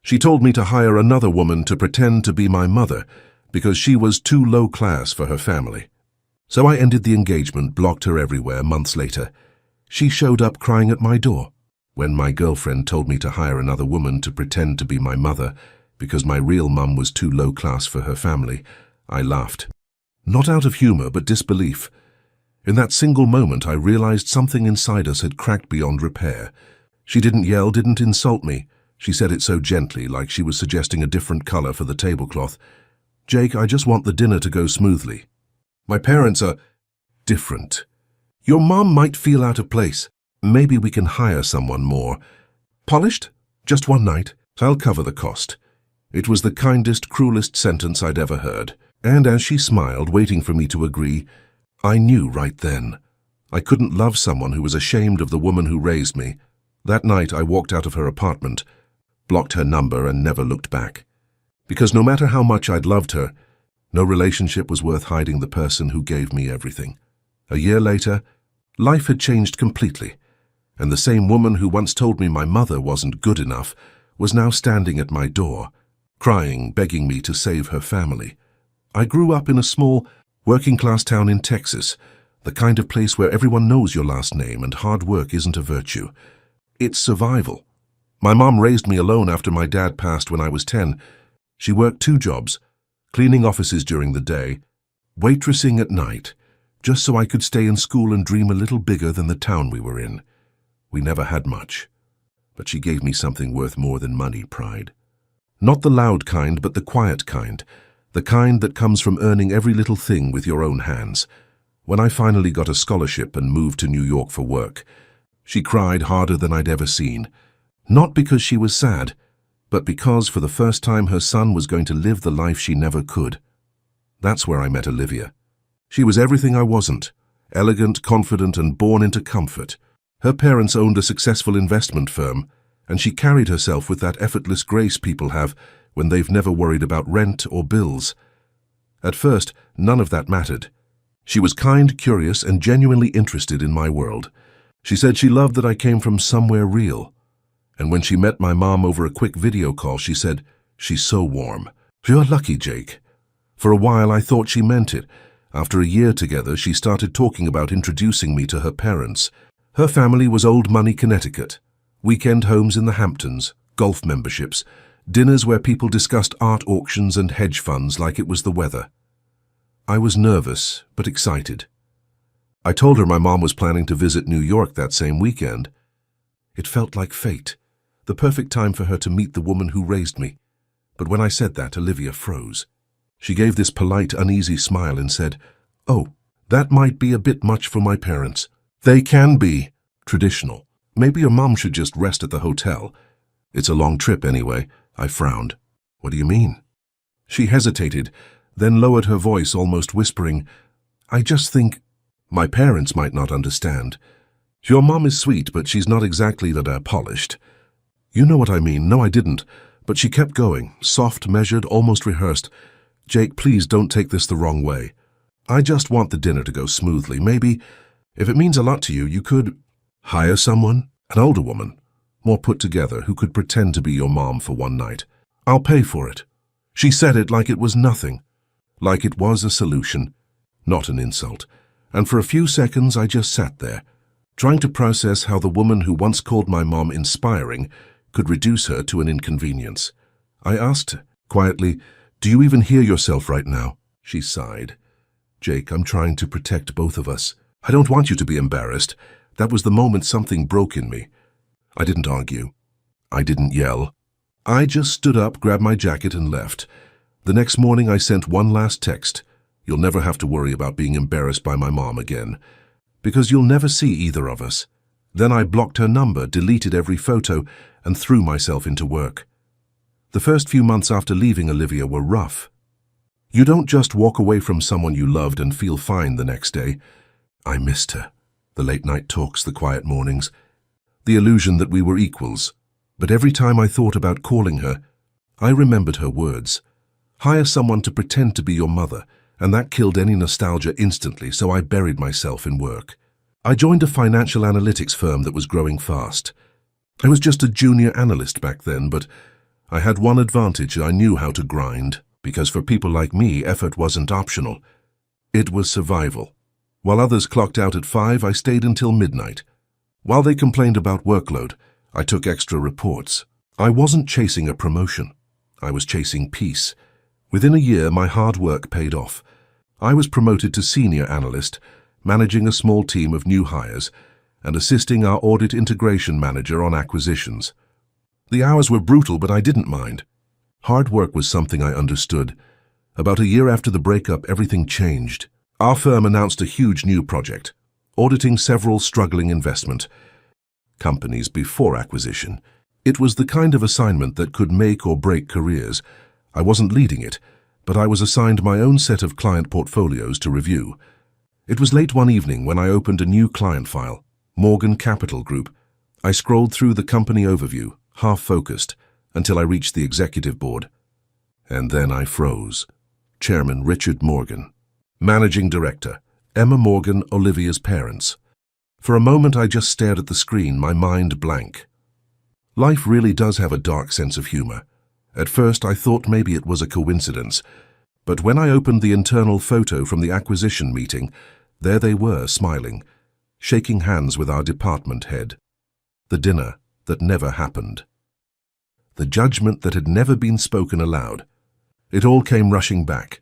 She told me to hire another woman to pretend to be my mother because she was too low class for her family. So I ended the engagement, blocked her everywhere. Months later, she showed up crying at my door. When my girlfriend told me to hire another woman to pretend to be my mother because my real mum was too low class for her family, I laughed. Not out of humor, but disbelief. In that single moment, I realized something inside us had cracked beyond repair. She didn't yell, didn't insult me. She said it so gently, like she was suggesting a different color for the tablecloth. "Jake, I just want the dinner to go smoothly. My parents are different. Your mom might feel out of place. Maybe we can hire someone more polished? Just one night. I'll cover the cost." It was the kindest, cruelest sentence I'd ever heard. And as she smiled, waiting for me to agree, I knew right then. I couldn't love someone who was ashamed of the woman who raised me. That night I walked out of her apartment, blocked her number, and never looked back. Because no matter how much I'd loved her, no relationship was worth hiding the person who gave me everything. A year later, life had changed completely, and the same woman who once told me my mother wasn't good enough was now standing at my door, crying, begging me to save her family. I grew up in a small, working-class town in Texas, the kind of place where everyone knows your last name and hard work isn't a virtue. It's survival. My mom raised me alone after my dad passed when I was 10. She worked 2 jobs, cleaning offices during the day, waitressing at night, just so I could stay in school and dream a little bigger than the town we were in. We never had much, but she gave me something worth more than money: pride. Not the loud kind, but the quiet kind, the kind that comes from earning every little thing with your own hands. When I finally got a scholarship and moved to New York for work, she cried harder than I'd ever seen. Not because she was sad, but because for the first time her son was going to live the life she never could. That's where I met Olivia. She was everything I wasn't: elegant, confident, and born into comfort. Her parents owned a successful investment firm, and she carried herself with that effortless grace people have when they've never worried about rent or bills. At first, none of that mattered. She was kind, curious, and genuinely interested in my world. She said she loved that I came from somewhere real. And when she met my mom over a quick video call, she said, "She's so warm." "You're lucky, Jake." For a while, I thought she meant it. After a year together, she started talking about introducing me to her parents. Her family was old money Connecticut. Weekend homes in the Hamptons, golf memberships, dinners where people discussed art auctions and hedge funds like it was the weather. I was nervous, but excited. I told her my mom was planning to visit New York that same weekend. It felt like fate, the perfect time for her to meet the woman who raised me. But when I said that, Olivia froze. She gave this polite, uneasy smile and said, "Oh, that might be a bit much for my parents. They can be traditional. Maybe your mom should just rest at the hotel. It's a long trip anyway." I frowned. "What do you mean?" She hesitated, then lowered her voice, almost whispering, "I just think my parents might not understand. Your mom is sweet, but she's not exactly that polished." You know what I mean. No, I didn't. But she kept going, soft, measured, almost rehearsed. "Jake, please don't take this the wrong way. I just want the dinner to go smoothly. Maybe, if it means a lot to you, you could hire someone, an older woman, more put together, who could pretend to be your mom for one night. I'll pay for it." She said it like it was nothing, like it was a solution, not an insult. And for a few seconds I just sat there, trying to process how the woman who once called my mom inspiring could reduce her to an inconvenience. I asked quietly, "Do you even hear yourself right now?" She sighed. "Jake, I'm trying to protect both of us. I don't want you to be embarrassed." That was the moment something broke in me. I didn't argue. I didn't yell. I just stood up, grabbed my jacket, and left. The next morning I sent one last text. "You'll never have to worry about being embarrassed by my mom again, because you'll never see either of us." Then I blocked her number, deleted every photo, and threw myself into work. The first few months after leaving Olivia were rough. You don't just walk away from someone you loved and feel fine the next day. I missed her. The late-night talks, the quiet mornings, the illusion that we were equals. But every time I thought about calling her, I remembered her words. "Hire someone to pretend to be your mother," and that killed any nostalgia instantly, so I buried myself in work. I joined a financial analytics firm that was growing fast. I was just a junior analyst back then, but I had one advantage: I knew how to grind, because for people like me, effort wasn't optional. It was survival. While others clocked out at 5, I stayed until midnight. While they complained about workload, I took extra reports. I wasn't chasing a promotion. I was chasing peace. Within a year, my hard work paid off. I was promoted to senior analyst, managing a small team of new hires and assisting our audit integration manager on acquisitions. The hours were brutal, but I didn't mind. Hard work was something I understood. About a year after the breakup, everything changed. Our firm announced a huge new project, auditing several struggling investment companies before acquisition. It was the kind of assignment that could make or break careers. I wasn't leading it, but I was assigned my own set of client portfolios to review. It was late one evening when I opened a new client file, Morgan Capital Group. I scrolled through the company overview, half-focused, until I reached the executive board. And then I froze. Chairman Richard Morgan. Managing Director Emma Morgan, Olivia's parents. For a moment I just stared at the screen, my mind blank. Life really does have a dark sense of humor. At first I thought maybe it was a coincidence, but when I opened the internal photo from the acquisition meeting, there they were, smiling, shaking hands with our department head. The dinner that never happened. The judgment that had never been spoken aloud. It all came rushing back.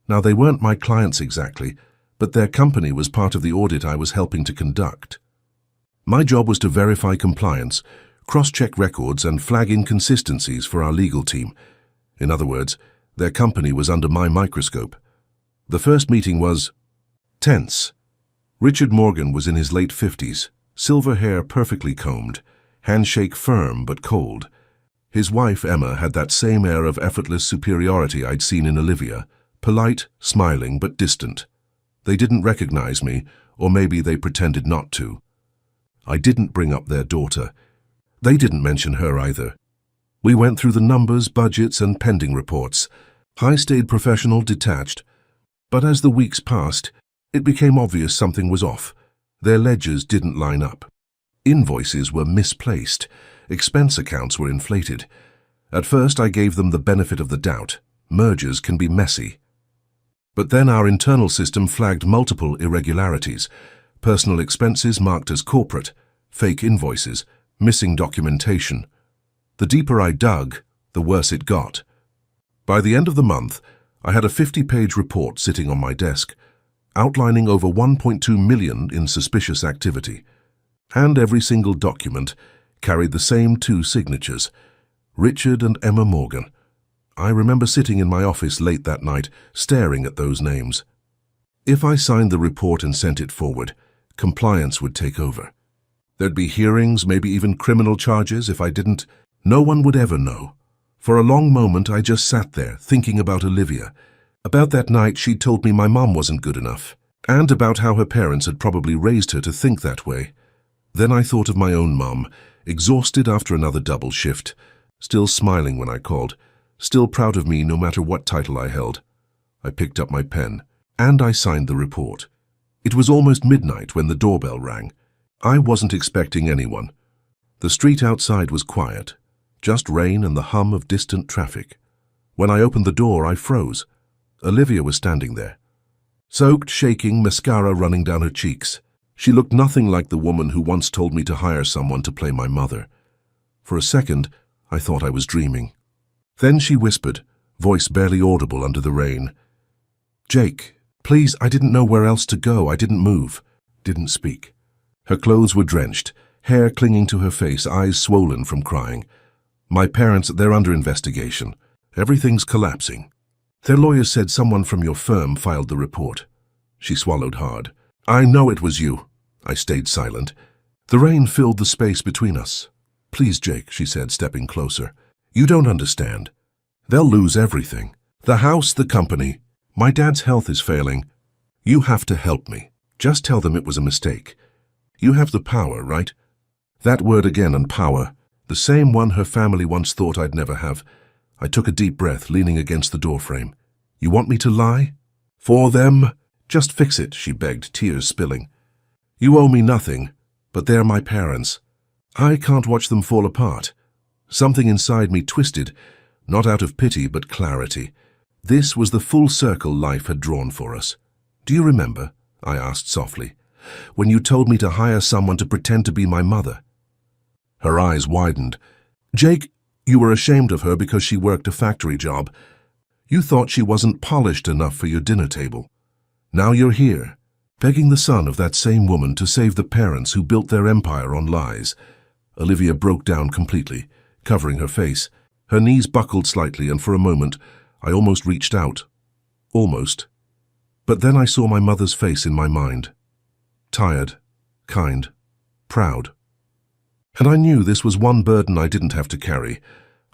Now, they weren't my clients exactly, but their company was part of the audit I was helping to conduct. My job was to verify compliance, cross-check records, and flag inconsistencies for our legal team. In other words, their company was under my microscope. The first meeting was tense. Richard Morgan was in his late 50s, silver hair perfectly combed, handshake firm but cold. His wife, Emma, had that same air of effortless superiority I'd seen in Olivia, polite, smiling, but distant. They didn't recognize me, or maybe they pretended not to. I didn't bring up their daughter. They didn't mention her either. We went through the numbers, budgets, and pending reports. I stayed professional, detached. But as the weeks passed, it became obvious something was off. Their ledgers didn't line up. Invoices were misplaced. Expense accounts were inflated. At first, I gave them the benefit of the doubt. Mergers can be messy. But then our internal system flagged multiple irregularities. Personal expenses marked as corporate, fake invoices, missing documentation. The deeper I dug, the worse it got. By the end of the month, I had a 50-page report sitting on my desk, outlining over 1.2 million in suspicious activity. And every single document carried the same 2 signatures, Richard and Emma Morgan. I remember sitting in my office late that night, staring at those names. If I signed the report and sent it forward, compliance would take over. There'd be hearings, maybe even criminal charges. If I didn't, no one would ever know. For a long moment, I just sat there, thinking about Olivia. About that night she'd told me my mom wasn't good enough, and about how her parents had probably raised her to think that way. Then I thought of my own mom, exhausted after another double shift, still smiling when I called, still proud of me no matter what title I held. I picked up my pen, and I signed the report. It was almost midnight when the doorbell rang. I wasn't expecting anyone. The street outside was quiet, just rain and the hum of distant traffic. When I opened the door, I froze. Olivia was standing there. Soaked, shaking, mascara running down her cheeks. She looked nothing like the woman who once told me to hire someone to play my mother. For a second, I thought I was dreaming. Then she whispered, voice barely audible under the rain. "Jake, please, I didn't know where else to go. I didn't move." Didn't speak. Her clothes were drenched, hair clinging to her face, eyes swollen from crying. "My parents, they're under investigation. Everything's collapsing. Their lawyers said someone from your firm filed the report." She swallowed hard. "I know it was you." I stayed silent. The rain filled the space between us. "Please, Jake," she said, stepping closer. "You don't understand. They'll lose everything. The house, the company. My dad's health is failing. You have to help me. Just tell them it was a mistake. You have the power, right?" That word again, and power. The same one her family once thought I'd never have. I took a deep breath, leaning against the doorframe. "You want me to lie? For them? Just fix it," she begged, tears spilling. "You owe me nothing, but they're my parents. I can't watch them fall apart." Something inside me twisted, Not out of pity, but clarity. This was the full circle life had drawn for us. "Do you remember," I asked softly, "when you told me to hire someone to pretend to be my mother?" Her eyes widened. "Jake, you were ashamed of her because she worked a factory job. You thought she wasn't polished enough for your dinner table. Now you're here, begging the son of that same woman to save the parents who built their empire on lies." Olivia broke down completely, covering her face. Her knees buckled slightly, and for a moment, I almost reached out. Almost. But then I saw my mother's face in my mind. Tired, kind, proud. And I knew this was one burden I didn't have to carry.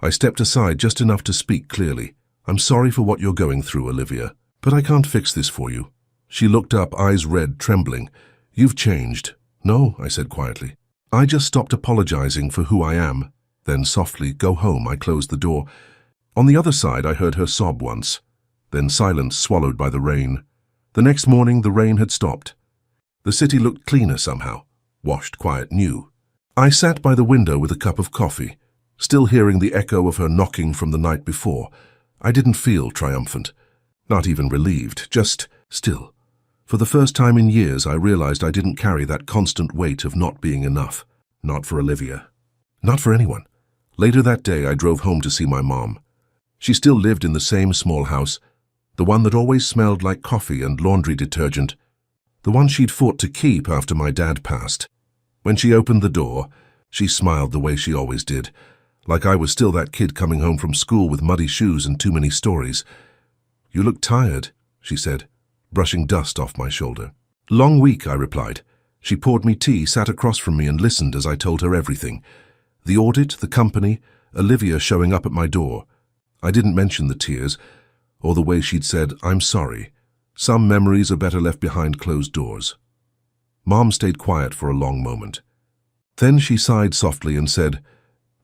I stepped aside just enough to speak clearly. "I'm sorry for what you're going through, Olivia, but I can't fix this for you." She looked up, eyes red, trembling. "You've changed." "No," I said quietly. "I just stopped apologizing for who I am." Then softly, "Go home." I closed the door. On the other side, I heard her sob once. Then silence swallowed by the rain. The next morning, the rain had stopped. The city looked cleaner somehow, washed, quiet, new. I sat by the window with a cup of coffee, still hearing the echo of her knocking from the night before. I didn't feel triumphant, not even relieved, just still. For the first time in years, I realized I didn't carry that constant weight of not being enough. Not for Olivia. Not for anyone. Later that day, I drove home to see my mom. She still lived in the same small house, the one that always smelled like coffee and laundry detergent, the one she'd fought to keep after my dad passed. When she opened the door, she smiled the way she always did, like I was still that kid coming home from school with muddy shoes and too many stories. "You look tired," she said, brushing dust off my shoulder. "Long week," I replied. She poured me tea, sat across from me and listened as I told her everything. The audit, the company, Olivia showing up at my door. I didn't mention the tears, or the way she'd said, "I'm sorry. Some memories are better left behind closed doors." Mom stayed quiet for a long moment. Then she sighed softly and said,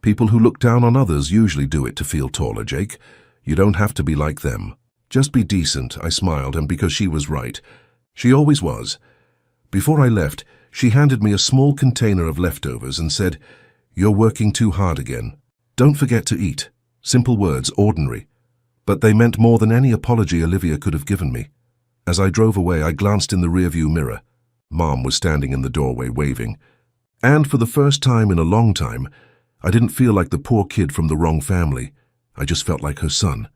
"People who look down on others usually do it to feel taller, Jake. You don't have to be like them. Just be decent." I smiled, and because she was right. She always was. Before I left, she handed me a small container of leftovers and said, "You're working too hard again. Don't forget to eat." Simple words, ordinary. But they meant more than any apology Olivia could have given me. As I drove away, I glanced in the rearview mirror. Mom was standing in the doorway, waving. And for the first time in a long time, I didn't feel like the poor kid from the wrong family. I just felt like her son.